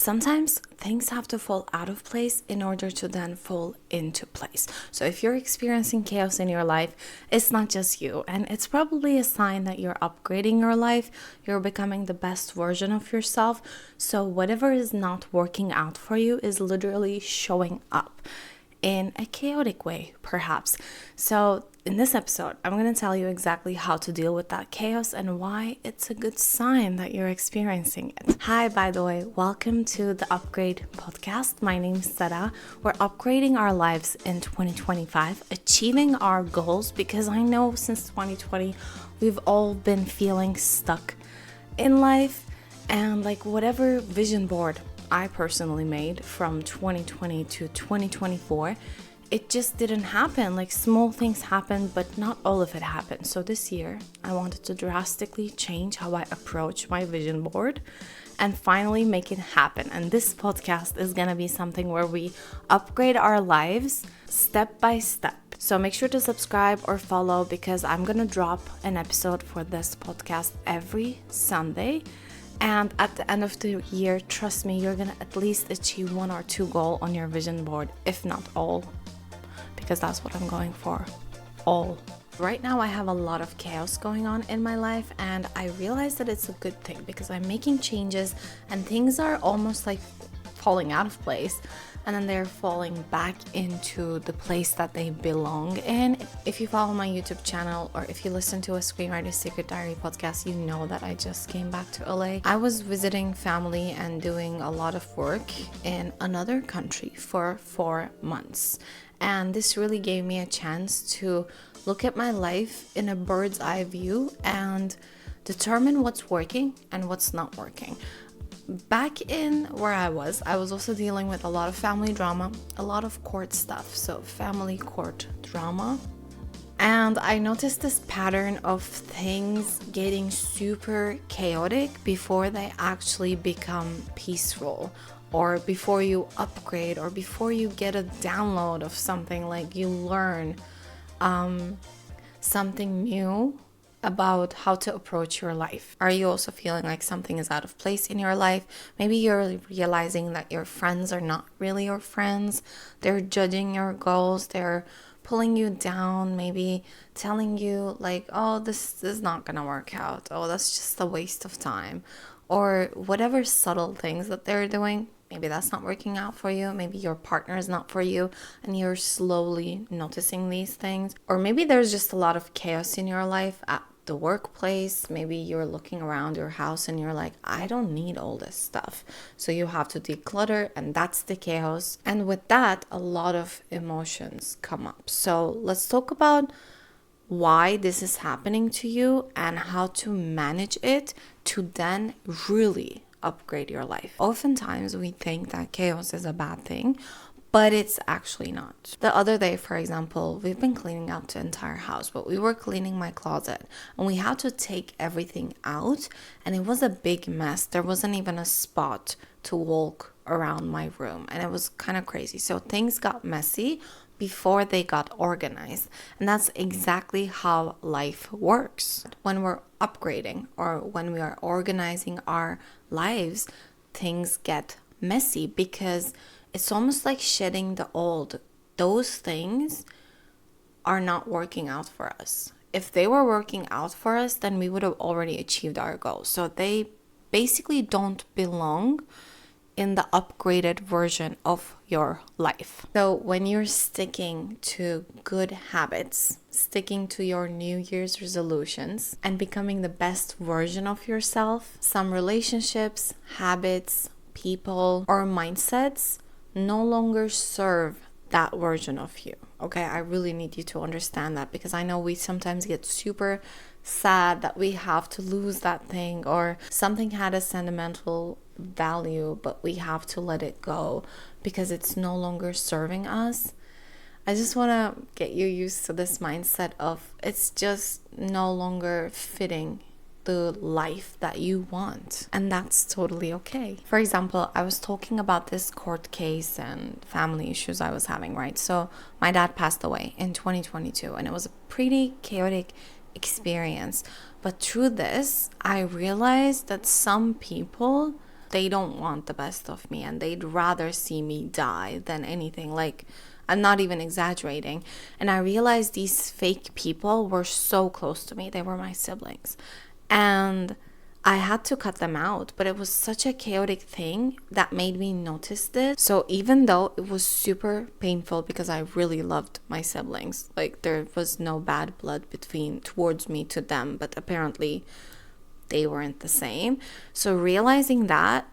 Sometimes things have to fall out of place in order to then fall into place. So if you're experiencing chaos in your life, it's not just you. And it's probably a sign that you're upgrading your life. You're becoming the best version of yourself. So whatever is not working out for you is literally showing up in a chaotic way, perhaps. So in this episode, I'm going to tell you exactly how to deal with that chaos and why it's a good sign that you're experiencing it. Hi, by the way, welcome to the Upgrade podcast. My name is Seda. We're upgrading our lives in 2025, achieving our goals, because I know since 2020, we've all been feeling stuck in life, and like whatever vision board I personally made from 2020 to 2024, it just didn't happen. Like small things happened, but not all of it happened. So this year, I wanted to drastically change how I approach my vision board and finally make it happen. And this podcast is gonna be something where we upgrade our lives step by step. So make sure to subscribe or follow, because I'm gonna drop an episode for this podcast every Sunday. And at the end of the year, trust me, you're gonna at least achieve 1 or 2 goals on your vision board, if not all, because that's what I'm going for, all. Right now, I have a lot of chaos going on in my life, and I realize that it's a good thing because I'm making changes and things are almost like falling out of place, and then they're falling back into the place that they belong in. If you follow my YouTube channel or if you listen to a Screenwriter's Secret Diary podcast, you know that I just came back to LA. I was visiting family and doing a lot of work in another country for 4 months. And this really gave me a chance to look at my life in a bird's eye view and determine what's working and what's not working. Back in where I was also dealing with a lot of family drama, a lot of court stuff, so family court drama. And I noticed this pattern of things getting super chaotic before they actually become peaceful, or before you upgrade, or before you get a download of something, like you learn something new about how to approach your life. Are you also feeling like something is out of place in your life? Maybe you're realizing that your friends are not really your friends. They're judging your goals. They're pulling you down, maybe telling you like, oh, this is not gonna work out. Oh, that's just a waste of time. Or whatever subtle things that they're doing. Maybe that's not working out for you. Maybe your partner is not for you and you're slowly noticing these things. Or maybe there's just a lot of chaos in your life at the workplace. Maybe you're looking around your house and you're like, I don't need all this stuff. So you have to declutter, and that's the chaos. And with that, a lot of emotions come up. So let's talk about why this is happening to you and how to manage it to then really upgrade your life. Oftentimes we think that chaos is a bad thing, but it's actually not. The other day, for example, we've been cleaning out the entire house, but we were cleaning my closet and we had to take everything out, and it was a big mess. There wasn't even a spot to walk around my room, and it was kind of crazy. So things got messy before they got organized. And that's exactly how life works. When we're upgrading or when we are organizing our lives, things get messy because it's almost like shedding the old. Those things are not working out for us. If they were working out for us, then we would have already achieved our goals. So they basically don't belong in the upgraded version of your life. So when you're sticking to good habits, sticking to your New Year's resolutions, and becoming the best version of yourself, some relationships, habits, people, or mindsets no longer serve that version of you. Okay, I really need you to understand that, because I know we sometimes get super sad that we have to lose that thing, or something had a sentimental value but we have to let it go because it's no longer serving us. I just want to get you used to this mindset of it's just no longer fitting the life that you want, and that's totally okay. For example, I was talking about this court case and family issues I was having, right? So my dad passed away in 2022 and it was a pretty chaotic experience, but through this I realized that some people they don't want the best of me, and they'd rather see me die than anything. Like, I'm not even exaggerating. And I realized these fake people were so close to me. They were my siblings. And I had to cut them out, but it was such a chaotic thing that made me notice this. So even though it was super painful, because I really loved my siblings, like there was no bad blood between towards me to them, but apparently they weren't the same. So realizing that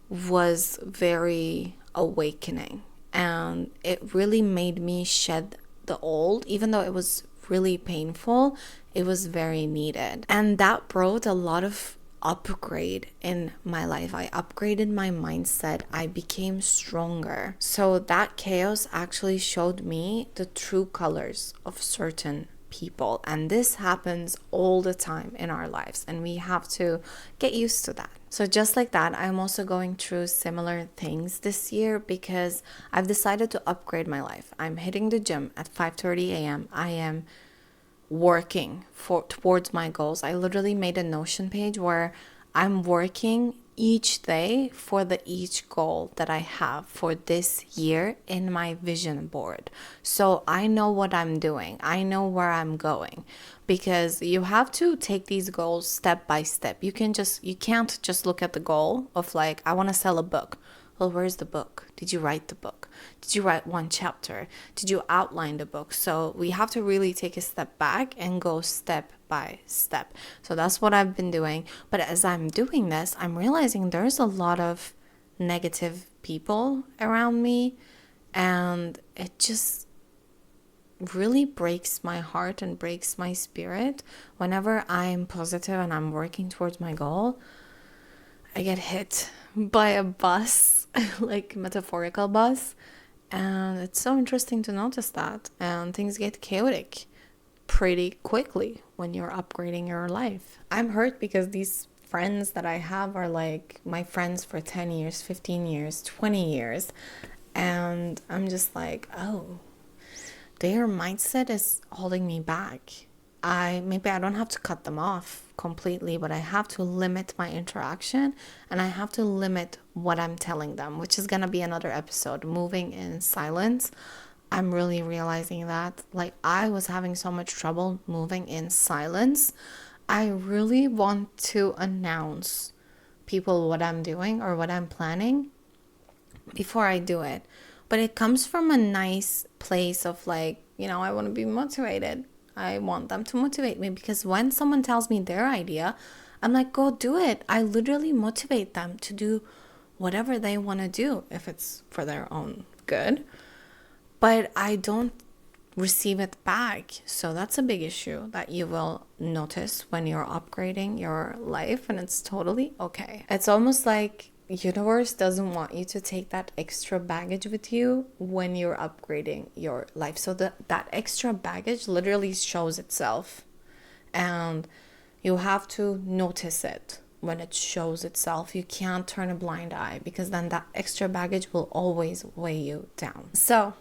was very awakening, and it really made me shed the old. Even though it was really painful, it was very needed, and that brought a lot of upgrade in my life. I upgraded my mindset. I became stronger. So that chaos actually showed me the true colors of certain people, and this happens all the time in our lives, and we have to get used to that. So just like that, I'm also going through similar things this year, because I've decided to upgrade my life. I'm hitting the gym at 5:30 a.m. I am working towards my goals. I literally made a Notion page where I'm working each day for each goal that I have for this year in my vision board. So I know what I'm doing. I know where I'm going, because you have to take these goals step by step. You can't just look at the goal of like, I want to sell a book. Well, where's the book? Did you write the book? Did you write one chapter? Did you outline the book? So we have to really take a step back and go step by step. So that's what I've been doing. But as I'm doing this, I'm realizing there's a lot of negative people around me, and it just really breaks my heart and breaks my spirit. Whenever I'm positive and I'm working towards my goal, I get hit by a bus, like metaphorical bus. And it's so interesting to notice that. And things get chaotic pretty quickly when you're upgrading your life. I'm hurt because these friends that I have are like my friends for 10 years, 15 years, 20 years. And I'm just like, oh, their mindset is holding me back. Maybe I don't have to cut them off completely, but I have to limit my interaction, and I have to limit what I'm telling them, which is going to be another episode, moving in silence. I'm really realizing that, like, I was having so much trouble moving in silence. I really want to announce people what I'm doing or what I'm planning before I do it. But it comes from a nice place of like, I want to be motivated. I want them to motivate me, because when someone tells me their idea, I'm like, go do it. I literally motivate them to do whatever they want to do if it's for their own good. But I don't receive it back. So that's a big issue that you will notice when you're upgrading your life, and it's totally okay. It's almost like universe doesn't want you to take that extra baggage with you when you're upgrading your life. So that extra baggage literally shows itself, and you have to notice it when it shows itself. You can't turn a blind eye, because then that extra baggage will always weigh you down. So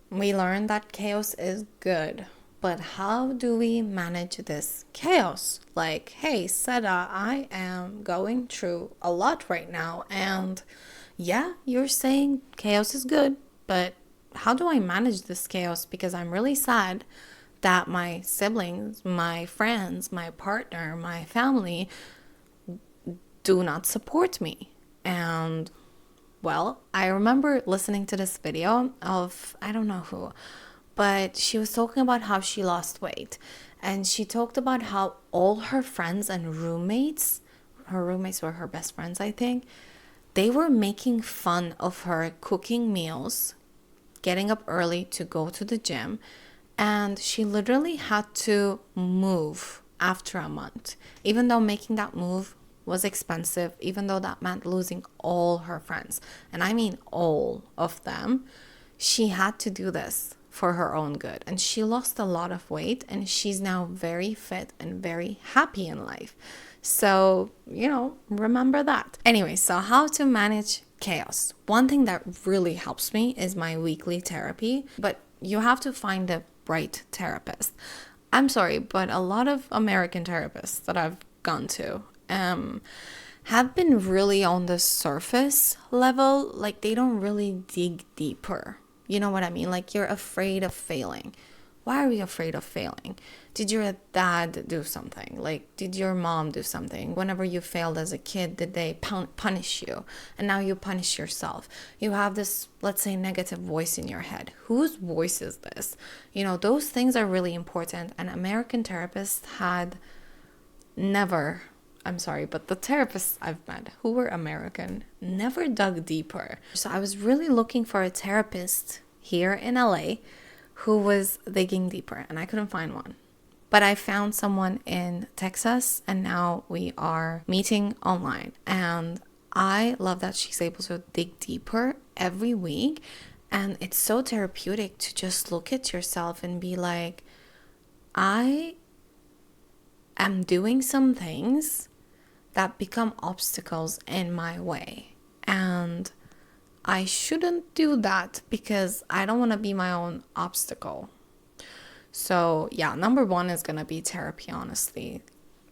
we learned that chaos is good. But how do we manage this chaos? Like, hey, Seda, I am going through a lot right now. And yeah, you're saying chaos is good, but how do I manage this chaos? Because I'm really sad that my siblings, my friends, my partner, my family do not support me. And well, I remember listening to this video of, I don't know who, but she was talking about how she lost weight. And she talked about how all her friends and roommates, her roommates were her best friends, I think, they were making fun of her cooking meals, getting up early to go to the gym. And she literally had to move after a month, even though making that move was expensive, even though that meant losing all her friends. And I mean all of them. She had to do this for her own good. And she lost a lot of weight, and she's now very fit and very happy in life. So, remember that. Anyway, so how to manage chaos. One thing that really helps me is my weekly therapy, but you have to find the right therapist. I'm sorry, but a lot of American therapists that I've gone to, have been really on the surface level. Like they don't really dig deeper. You know what I mean? Like you're afraid of failing. Why are you afraid of failing? Did your dad do something? Like, did your mom do something? Whenever you failed as a kid, did they punish you? And now you punish yourself. You have this, let's say, negative voice in your head. Whose voice is this? You know, those things are really important. And American therapists had never, I'm sorry, but the therapists I've met who were American never dug deeper. So I was really looking for a therapist here in LA who was digging deeper, and I couldn't find one. But I found someone in Texas, and now we are meeting online. And I love that she's able to dig deeper every week. And it's so therapeutic to just look at yourself and be like, I am doing some things that become obstacles in my way. And I shouldn't do that because I don't want to be my own obstacle. So yeah, number one is going to be therapy, honestly,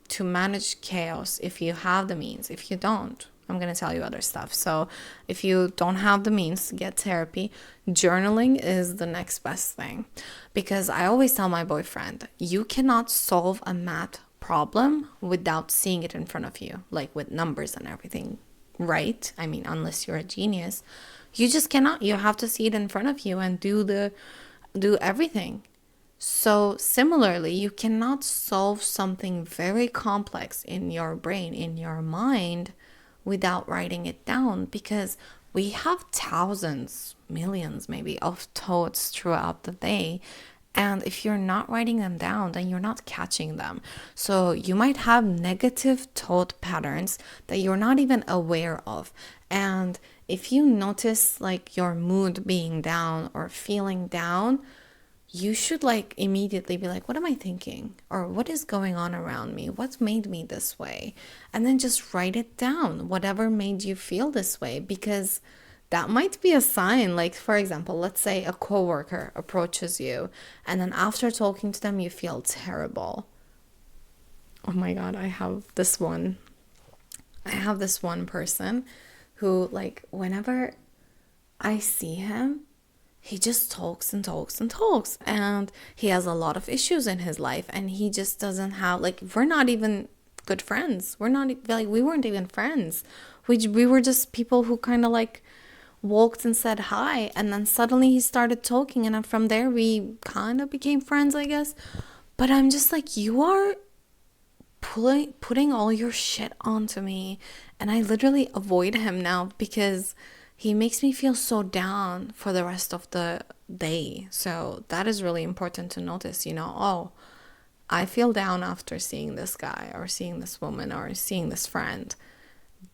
to manage chaos if you have the means. If you don't, I'm going to tell you other stuff. So if you don't have the means to get therapy, journaling is the next best thing. Because I always tell my boyfriend, you cannot solve a math problem without seeing it in front of you, like with numbers and everything. Right? I mean, unless you're a genius, you just cannot. You have to see it in front of you and do everything. So similarly, you cannot solve something very complex in your brain, in your mind, without writing it down, because we have thousands, millions maybe of thoughts throughout the day. And if you're not writing them down, then you're not catching them. So you might have negative thought patterns that you're not even aware of. And if you notice like your mood being down or feeling down, you should like immediately be like, what am I thinking? Or what is going on around me? What's made me this way? And then just write it down, whatever made you feel this way, because that might be a sign. Like, for example, let's say a coworker approaches you and then after talking to them, you feel terrible. Oh my God, I have this one person who, like, whenever I see him, he just talks and talks and talks, and he has a lot of issues in his life, and he just doesn't have, like, we're not even good friends. We weren't even friends. We were just people who kind of like walked and said hi, and then suddenly he started talking, and from there we kind of became friends, I guess. But I'm just like, you are putting all your shit onto me, and I literally avoid him now because he makes me feel so down for the rest of the day. So that is really important to notice, oh, I feel down after seeing this guy or seeing this woman or seeing this friend.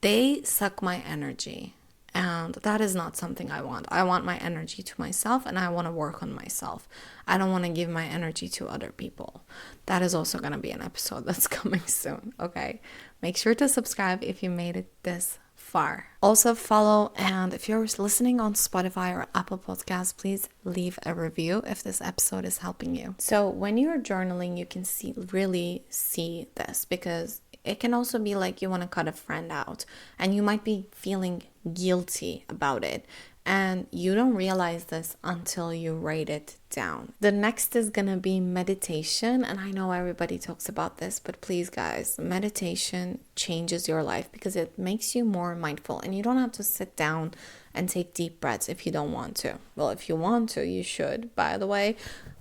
They suck my energy. And that is not something I want. I want my energy to myself, and I want to work on myself. I don't want to give my energy to other people. That is also going to be an episode that's coming soon, okay? Make sure to subscribe if you made it this far. Also follow, and if you're listening on Spotify or Apple Podcasts, please leave a review if this episode is helping you. So when you're journaling, you can really see this, because it can also be like you want to cut a friend out and you might be feeling guilty about it, and you don't realize this until you write it down. The next is gonna be meditation, and I know everybody talks about this, but please guys, meditation changes your life because it makes you more mindful, and you don't have to sit down and take deep breaths if you don't want to. Well, if you want to, you should, by the way.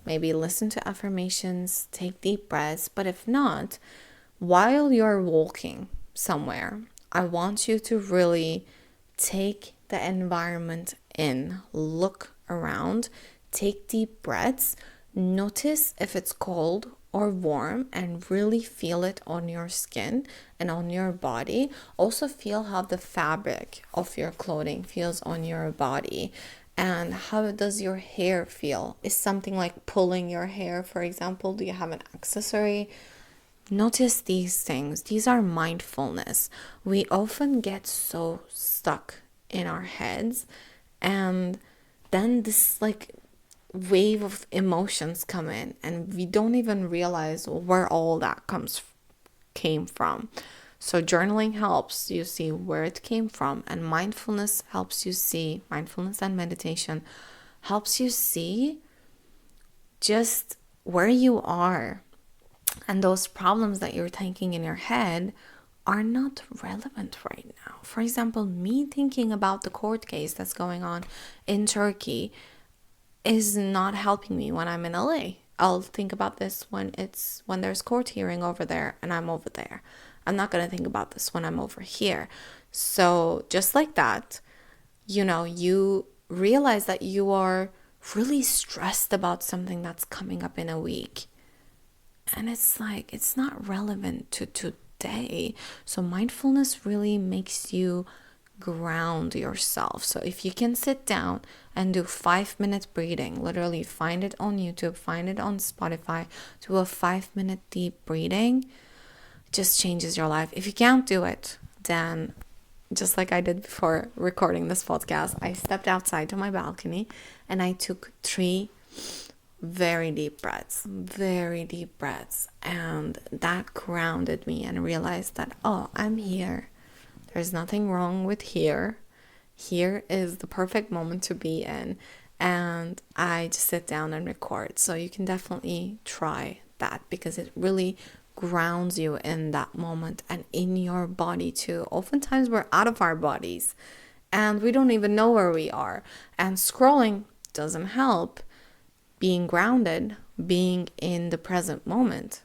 Maybe listen to affirmations, take deep breaths, but if not, while you're walking somewhere, I want you to really take the environment in, look around, take deep breaths, notice if it's cold or warm, and really feel it on your skin and on your body. Also feel how the fabric of your clothing feels on your body, and how does your hair feel? Is something like pulling your hair, for example? Do you have an accessory? Notice these things. These are mindfulness. We often get so stuck in our heads, and then this like wave of emotions come in, and we don't even realize where all that came from. So journaling helps you see where it came from, and mindfulness helps you see, mindfulness and meditation helps you see just where you are. And those problems that you're thinking in your head are not relevant right now. For example, me thinking about the court case that's going on in Turkey is not helping me when I'm in LA. I'll think about this when there's court hearing over there and I'm over there. I'm not going to think about this when I'm over here. So just like that, you realize that you are really stressed about something that's coming up in a week. And it's like, it's not relevant to today. So mindfulness really makes you ground yourself. So if you can sit down and do 5-minute breathing, literally find it on YouTube, find it on Spotify, do a 5-minute deep breathing, just changes your life. If you can't do it, then just like I did before recording this podcast, I stepped outside to my balcony and I took 3 very deep breaths, and that grounded me and realized that, oh, I'm here. There's nothing wrong with here. Here is the perfect moment to be in, and I just sit down and record. So you can definitely try that because it really grounds you in that moment and in your body too. Oftentimes we're out of our bodies and we don't even know where we are, and scrolling doesn't help. Being grounded, being in the present moment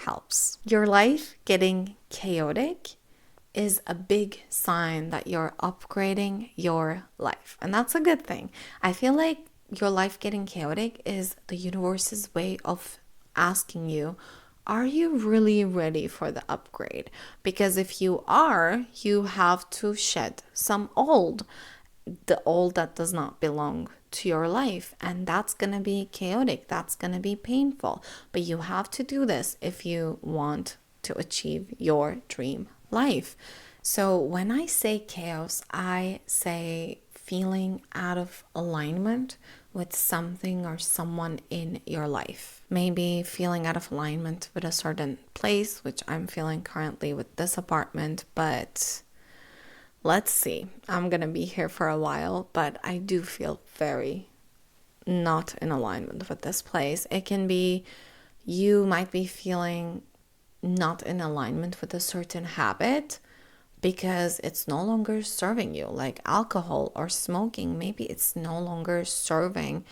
helps. Your life getting chaotic is a big sign that you're upgrading your life. And that's a good thing. I feel like your life getting chaotic is the universe's way of asking you, are you really ready for the upgrade? Because if you are, you have to shed some the old that does not belong to your life, and that's gonna be chaotic, that's gonna be painful, but you have to do this if you want to achieve your dream life. So when I say chaos, I say feeling out of alignment with something or someone in your life. Maybe feeling out of alignment with a certain place, which I'm feeling currently with this apartment, but let's see. I'm going to be here for a while, but I do feel very not in alignment with this place. It can be, you might be feeling not in alignment with a certain habit because it's no longer serving you, like alcohol or smoking. Maybe it's no longer serving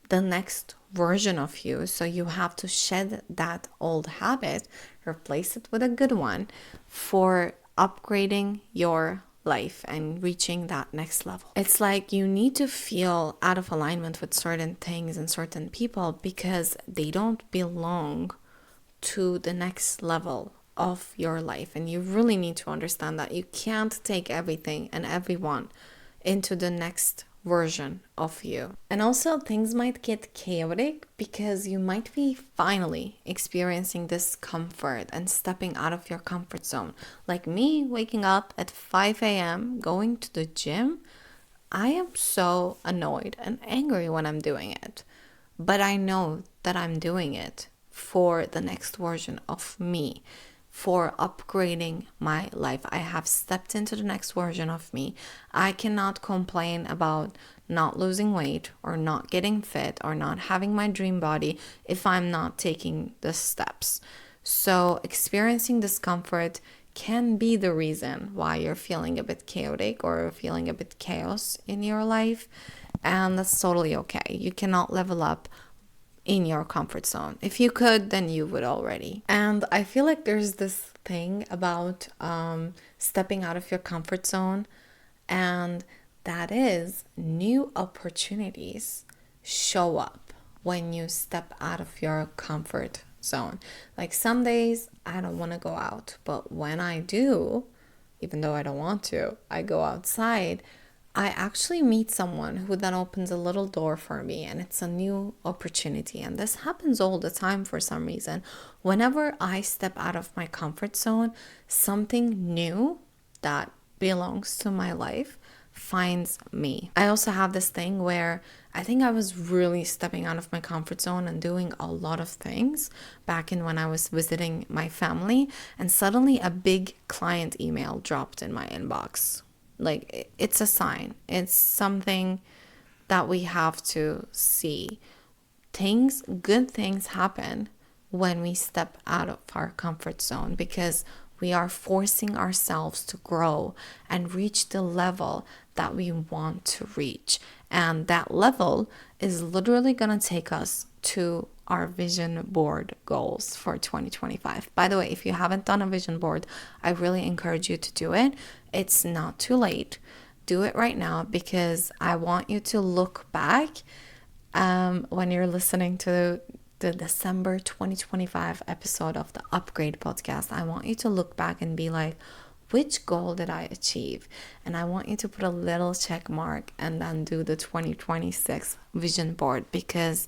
the next version of you. So you have to shed that old habit, replace it with a good one for upgrading your life and reaching that next level. It's like you need to feel out of alignment with certain things and certain people because they don't belong to the next level of your life. And you really need to understand that you can't take everything and everyone into the next version of you. And also things might get chaotic because you might be finally experiencing discomfort and stepping out of your comfort zone. Like me waking up at 5 a.m. going to the gym, I am so annoyed and angry when I'm doing it. But I know that I'm doing it for the next version of me, for upgrading my life. I have stepped into the next version of me. I cannot complain about not losing weight or not getting fit or not having my dream body if I'm not taking the steps. So experiencing discomfort can be the reason why you're feeling a bit chaotic or feeling a bit chaos in your life. And that's totally okay. You cannot level up in your comfort zone. If you could, then you would already. And I feel like there's this thing about stepping out of your comfort zone, and that is new opportunities show up when you step out of your comfort zone. Like some days I don't want to go out, but when I do, even though I don't want to, I go outside, I actually meet someone who then opens a little door for me, and it's a new opportunity. And this happens all the time for some reason. Whenever I step out of my comfort zone, something new that belongs to my life finds me. I also have this thing where I think I was really stepping out of my comfort zone and doing a lot of things back in when I was visiting my family, and suddenly a big client email dropped in my inbox. Like, it's a sign. It's something that we have to see. Good things happen when we step out of our comfort zone, because we are forcing ourselves to grow and reach the level that we want to reach. And that level is literally going to take us to our vision board goals for 2025. By the way, if you haven't done a vision board, I really encourage you to do it. It's not too late. Do it right now, because I want you to look back when you're listening to the December 2025 episode of the Upgrade podcast. I want you to look back and be like, which goal did I achieve? And I want you to put a little check mark and then do the 2026 vision board, because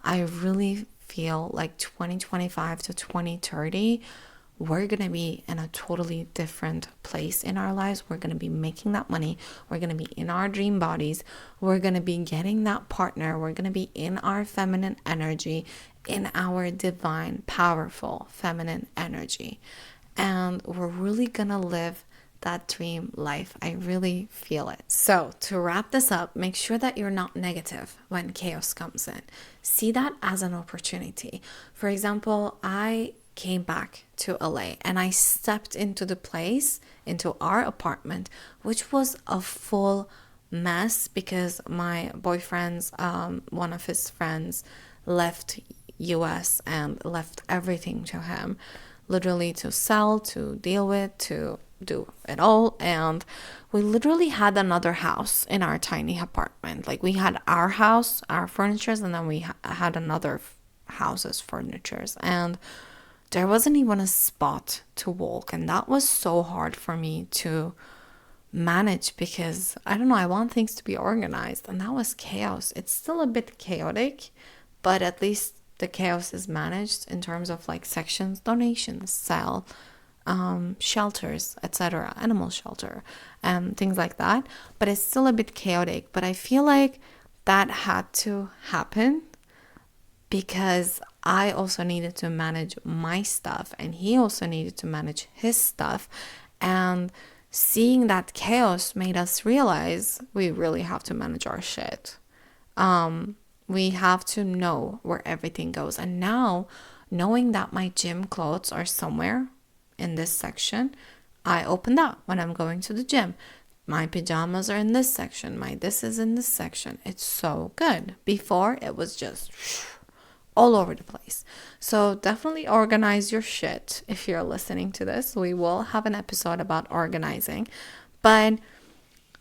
I really feel like 2025 to 2030, we're going to be in a totally different place in our lives. We're going to be making that money. We're going to be in our dream bodies. We're going to be getting that partner. We're going to be in our feminine energy, in our divine, powerful feminine energy. And we're really going to live that dream life. I really feel it. So to wrap this up, make sure that you're not negative when chaos comes in. See that as an opportunity. For example, I came back to LA and I stepped into our apartment, which was a full mess because my boyfriend's, one of his friends left US and left everything to him, literally to sell, to deal with, to do it all. And we literally had another house in our tiny apartment. Like, we had our house, our furnitures, and then we had another house's furnitures, and there wasn't even a spot to walk. And that was so hard for me to manage, because I don't know, I want things to be organized, and that was chaos. It's still a bit chaotic, but at least the chaos is managed in terms of like sections, donations, sell, shelters, etc., animal shelter, things like that. But it's still a bit chaotic. But I feel like that had to happen, because I also needed to manage my stuff, and he also needed to manage his stuff. And seeing that chaos made us realize we really have to manage our shit. We have to know where everything goes. And now, knowing that my gym clothes are somewhere in this section, I open that when I'm going to the gym. My pajamas are in this section. My this is in this section. It's so good. Before, it was just all over the place. So definitely organize your shit if you're listening to this. We will have an episode about organizing. But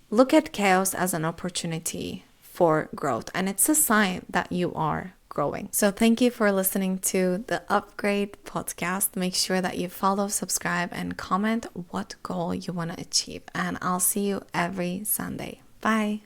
look at chaos as an opportunity for growth, and it's a sign that you are growing. So thank you for listening to the Upgrade podcast. Make sure that you follow, subscribe, and comment what goal you want to achieve. And I'll see you every Sunday. Bye.